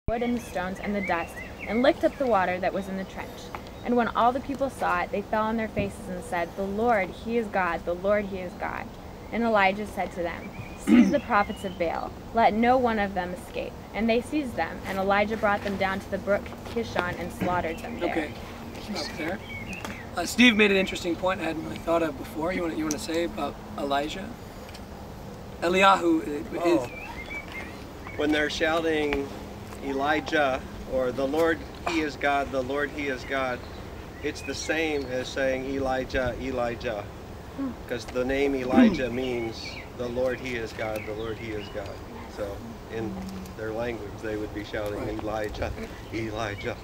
wood and the stones and the dust, and licked up the water that was in the trench. And when all the people saw it, they fell on their faces and said, "The Lord, he is God, the Lord, he is God." And Elijah said to them, "Seize the prophets of Baal, let no one of them escape." And they seized them, and Elijah brought them down to the brook Kishon and slaughtered them there. Okay, stop there. Steve made an interesting point I hadn't really thought of before. You want to say about Elijah? Eliyahu is... When they're shouting Elijah or the Lord, he is God, the Lord, he is God, it's the same as saying Elijah, Elijah. Because the name Elijah means the Lord, he is God, the Lord, he is God. So in their language, they would be shouting Elijah, Elijah.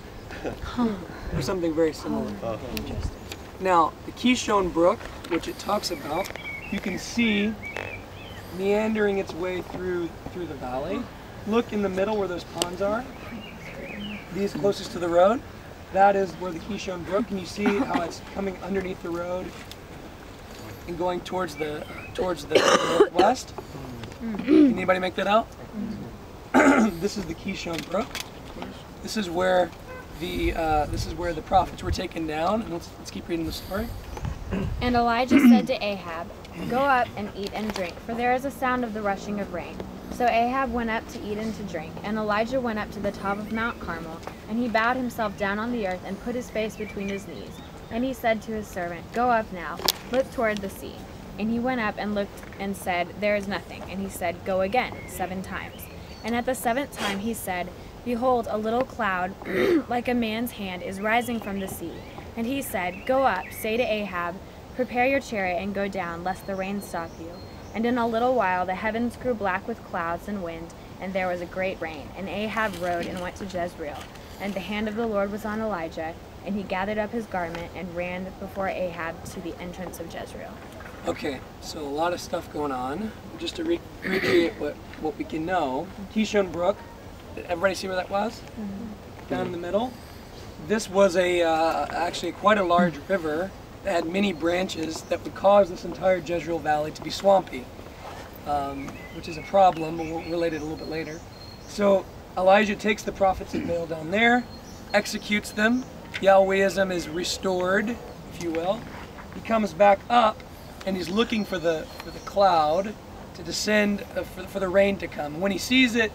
Or something very similar. Now, the Kishon Brook, which it talks about, you can see meandering its way through the valley. Look in the middle where those ponds are. These closest to the road. That is where the Kishon Brook. Can you see how it's coming underneath the road and going towards the northwest? Can anybody make that out? This is the Kishon Brook. This is where the prophets were taken down. And let's keep reading the story. And Elijah said to Ahab, "Go up and eat and drink, for there is a sound of the rushing of rain." So Ahab went up to eat and to drink, and Elijah went up to the top of Mount Carmel, and he bowed himself down on the earth and put his face between his knees. And he said to his servant, "Go up now, look toward the sea." And he went up and looked and said, "There is nothing." And he said, "Go again," 7 times. And at the 7th time he said, "Behold, a little cloud, like a man's hand, is rising from the sea." And he said, "Go up, say to Ahab, prepare your chariot and go down, lest the rain stop you." And in a little while the heavens grew black with clouds and wind, and there was a great rain. And Ahab rode and went to Jezreel. And the hand of the Lord was on Elijah, and he gathered up his garment and ran before Ahab to the entrance of Jezreel. Okay, so a lot of stuff going on. Just to recreate what we can know, Kishon Brook, did everybody see where that was? Down in the middle. This was actually quite a large river that had many branches that would cause this entire Jezreel Valley to be swampy, which is a problem, but we'll relate it a little bit later. So Elijah takes the prophets of Baal down there, executes them. Yahwehism is restored, if you will. He comes back up, and he's looking for the cloud to descend, for the rain to come. And when he sees it,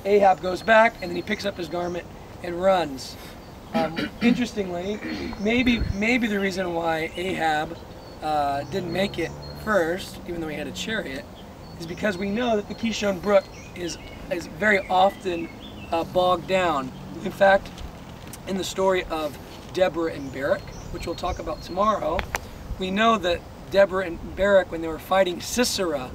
Ahab goes back, and then he picks up his garment and runs. Interestingly, maybe the reason why Ahab didn't make it first, even though he had a chariot, is because we know that the Kishon Brook is very often bogged down. In fact, in the story of Deborah and Barak, which we'll talk about tomorrow, we know that Deborah and Barak, when they were fighting Sisera,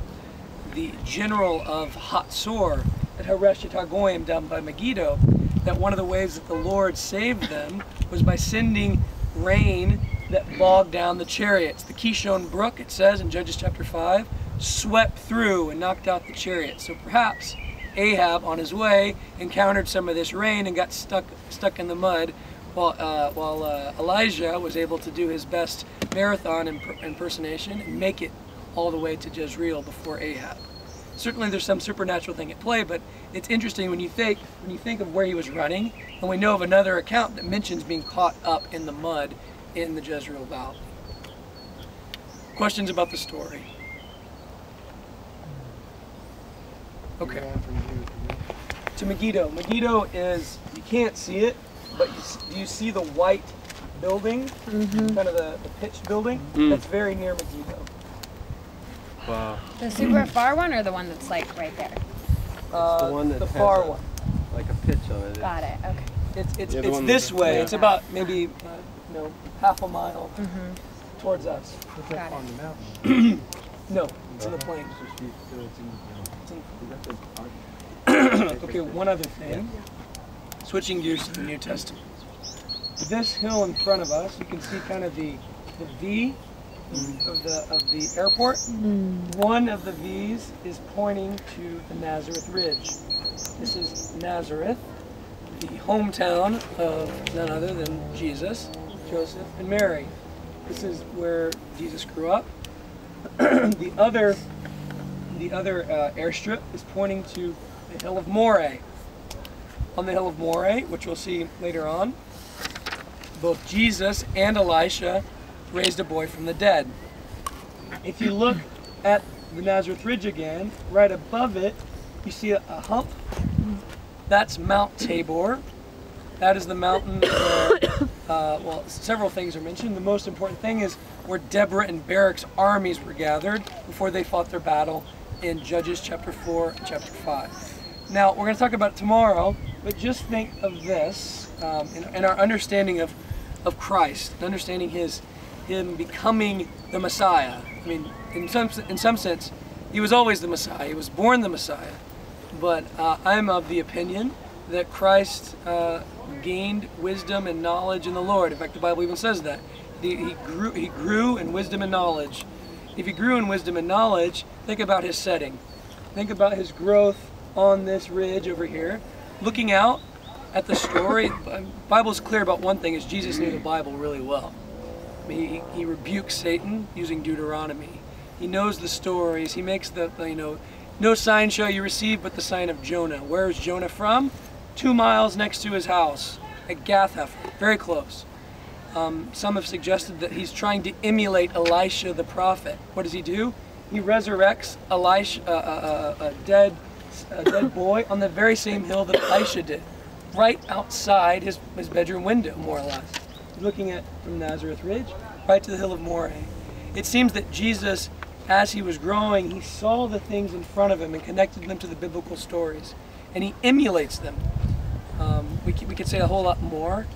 the general of Hatzor at Haresh Hagoyim down by Megiddo, that one of the ways that the Lord saved them was by sending rain that bogged down the chariots. The Kishon Brook, it says in Judges chapter 5, swept through and knocked out the chariots. So perhaps Ahab, on his way, encountered some of this rain and got stuck in the mud, while Elijah was able to do his best marathon impersonation and make it all the way to Jezreel before Ahab. Certainly there's some supernatural thing at play, but it's interesting when you think of where he was running, and we know of another account that mentions being caught up in the mud in the Jezreel Valley. Questions about the story? Okay. To Megiddo. Megiddo is, you can't see it, but do you see the white building? Kind of the pitched building? That's very near Megiddo. Wow. The super far one, or the one that's like right there? It's the one that the has far one. Like a pitch on it. Got it. Okay. It's this way. It's about maybe half a mile towards us. Got it. On the mountain. No, it's in the plain. Okay, one other thing. Switching gears to the New Testament. This hill in front of us, you can see kind of the V of the airport. One of the V's is pointing to the Nazareth Ridge. This is Nazareth, the hometown of none other than Jesus, Joseph, and Mary. This is where Jesus grew up. The other airstrip is pointing to the hill of Moreh. on the hill of Moreh, which we'll see later on, both Jesus and Elisha raised a boy from the dead. If you look at the Nazareth Ridge again, right above it, you see a hump. That's Mount Tabor. That is the mountain where, well, several things are mentioned. The most important thing is where Deborah and Barak's armies were gathered before they fought their battle in Judges chapter 4 and chapter 5. Now, we're going to talk about it tomorrow, but just think of this in our understanding of Christ, understanding him becoming the Messiah. I mean, in some sense, he was always the Messiah. He was born the Messiah. But I'm of the opinion that Christ gained wisdom and knowledge in the Lord. In fact, the Bible even says that. He grew in wisdom and knowledge. If he grew in wisdom and knowledge, think about his setting. Think about his growth on this ridge over here. Looking out at the story, the Bible's clear about one thing, is Jesus knew the Bible really well. I mean, he rebukes Satan using Deuteronomy. He knows the stories. He makes the, no sign shall you receive but the sign of Jonah. Where is Jonah from? 2 miles next to his house at Gath-Hepher, very close. Some have suggested that he's trying to emulate Elisha the prophet. What does he do? He resurrects Elisha, a dead boy on the very same hill that Elisha did, right outside his bedroom window, more or less. Looking at from Nazareth Ridge, right to the hill of Moreh. It seems that Jesus, as he was growing, he saw the things in front of him and connected them to the biblical stories, and he emulates them. We could say a whole lot more,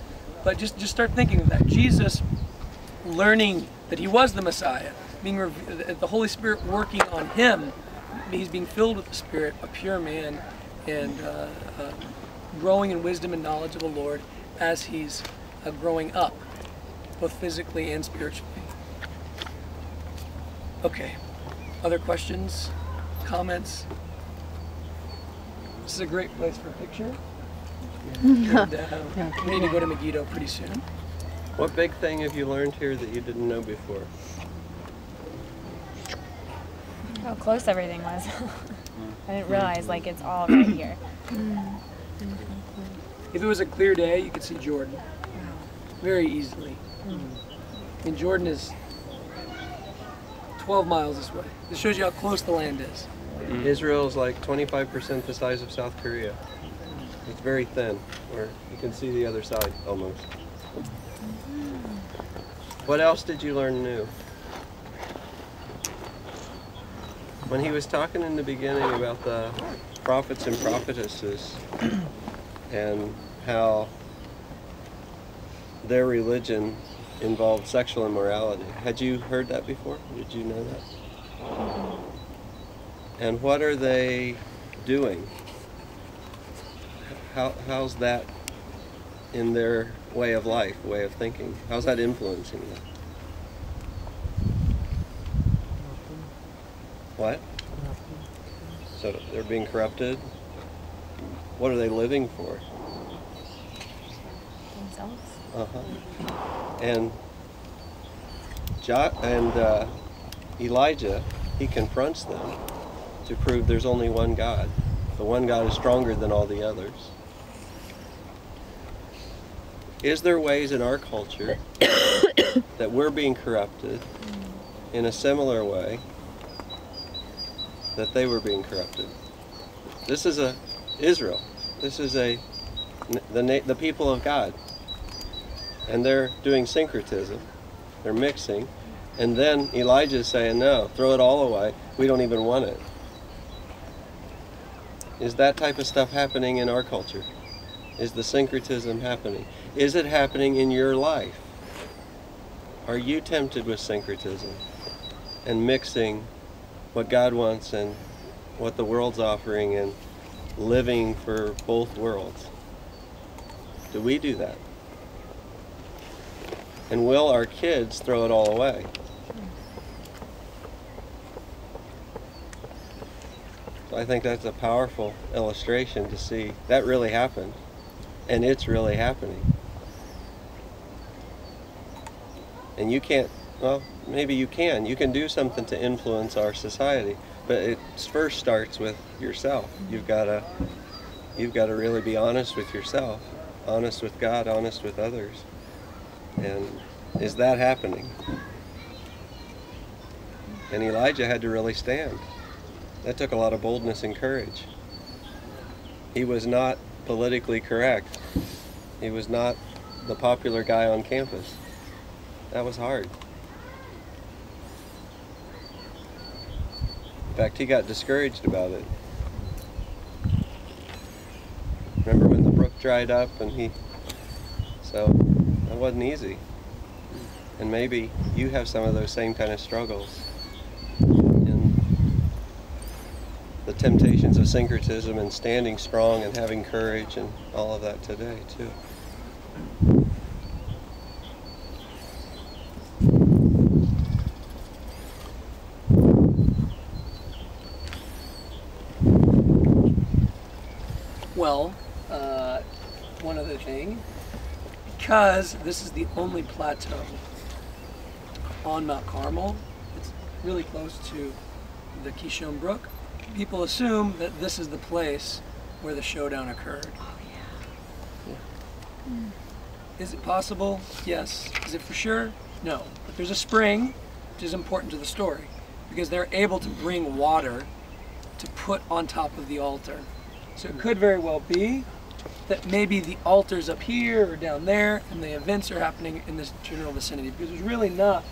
but just start thinking of that. Jesus learning that he was the Messiah, the Holy Spirit working on him. He's being filled with the Spirit, a pure man, and growing in wisdom and knowledge of the Lord as he's growing up, both physically and spiritually. Okay, other questions, comments? This is a great place for a picture. And, we need to go to Megiddo pretty soon. What big thing have you learned here that you didn't know before? How close everything was. I didn't realize, like, it's all right here. If it was a clear day, you could see Jordan very easily. And Jordan is 12 miles this way. This shows you how close the land is. Israel is like 25% the size of South Korea. It's very thin, where you can see the other side almost. What else did you learn new? When he was talking in the beginning about the prophets and prophetesses and how their religion involved sexual immorality, had you heard that before? Did you know that? And what are they doing? How's that in their way of life, way of thinking? How's that influencing them? What? So they're being corrupted? What are they living for? Themselves. And Elijah, he confronts them to prove there's only one God. The one God is stronger than all the others. Is there ways in our culture that we're being corrupted in a similar way that they were being corrupted? This is Israel. This is the people of God. And they're doing syncretism. They're mixing. And then Elijah's saying, no, throw it all away. We don't even want it. Is that type of stuff happening in our culture? Is the syncretism happening? Is it happening in your life? Are you tempted with syncretism and mixing what God wants and what the world's offering and living for both worlds? Do we do that? And will our kids throw it all away? So I think that's a powerful illustration to see that really happened. And it's really happening. And you can't, well, maybe you can. You can do something to influence our society. But it first starts with yourself. You've got to you've got to really be honest with yourself, honest with God, honest with others. And is that happening? And Elijah had to really stand. That took a lot of boldness and courage. He was not politically correct. He was not the popular guy on campus. That was hard. In fact, he got discouraged about it. Remember when the brook dried up and so that wasn't easy. And maybe you have some of those same kind of struggles in the temptations of syncretism and standing strong and having courage and all of that today too. Well, one other thing, because this is the only plateau on Mount Carmel, it's really close to the Kishon Brook, people assume that this is the place where the showdown occurred. Oh, yeah. Is it possible? Yes. Is it for sure? No. But there's a spring, which is important to the story, because they're able to bring water to put on top of the altar. So it could very well be that maybe the altar's up here or down there, and the events are happening in this general vicinity, because there's really not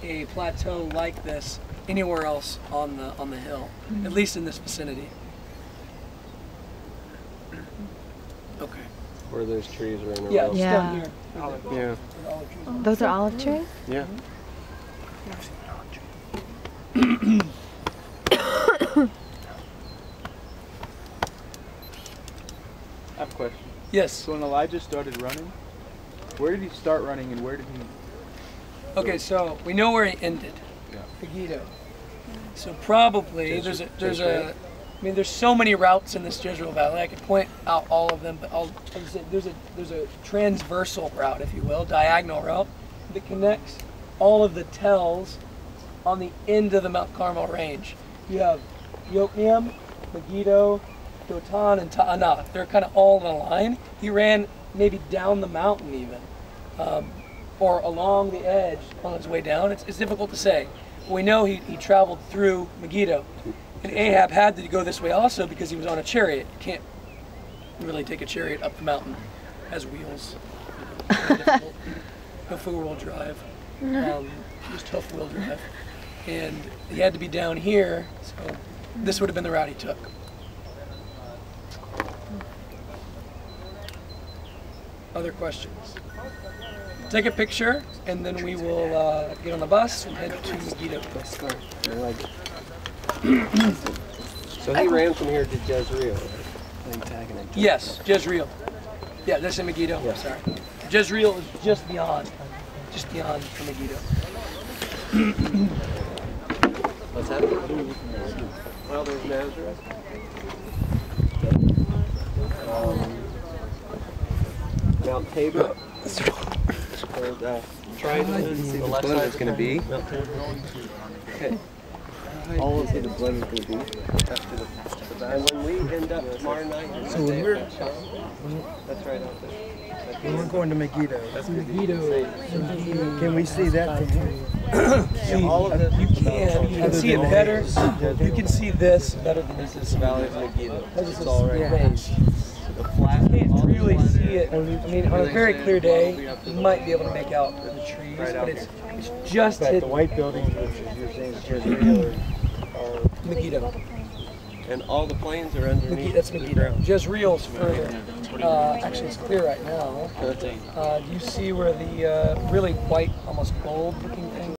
a plateau like this anywhere else on the hill, at least in this vicinity. Okay. Where those trees are in a Yeah, row. it's Yeah. down here. Yeah. Those are olive trees? Yeah. I have a question. Yes. So when Elijah started running, where did he start running and where did he... Okay, so we know where he ended. Yeah. Megiddo. So probably there's so many routes in this Jezreel Valley. I could point out all of them, but there's a transversal route, if you will, diagonal route that connects all of the tells on the end of the Mount Carmel range. You have Yokneam, Megiddo, Dotan, and Ta'anah. They're kind of all in a line. He ran maybe down the mountain even, or along the edge on his way down. It's difficult to say. We know he traveled through Megiddo. And Ahab had to go this way also because he was on a chariot. You can't really take a chariot up the mountain. It has wheels. Difficult. No four-wheel drive. Just hoof-wheel drive. And he had to be down here, so this would have been the route he took. Other questions? Take a picture, and then we will get on the bus and head to Megiddo. So he ran from here to Jezreel. Yes, Jezreel. Yeah, that's in Megiddo. Yeah. Sorry. Jezreel is just beyond from Megiddo. What's that? Well, there's Nazareth. Mount Tabor. The left side is going to be. Okay. All of the blend is going to be. And when we end up tomorrow night, So when we're that's right out there. when we're going to Megiddo, Megiddo. can we see that from here? Yeah, all of this. You can see it better. You can see this better than this is. Valley of Megiddo. This is all right. raised. The flat. You can't really see it. I mean, on a very clear day, you might be able to make out the trees, but it's just But the hidden. white buildings, which you're saying is Jezreel, are Megiddo. And all the plains are underneath. That's the Megiddo. ground. Jezreel's further. Actually, it's clear right now. Do you see where the really white, almost gold-looking thing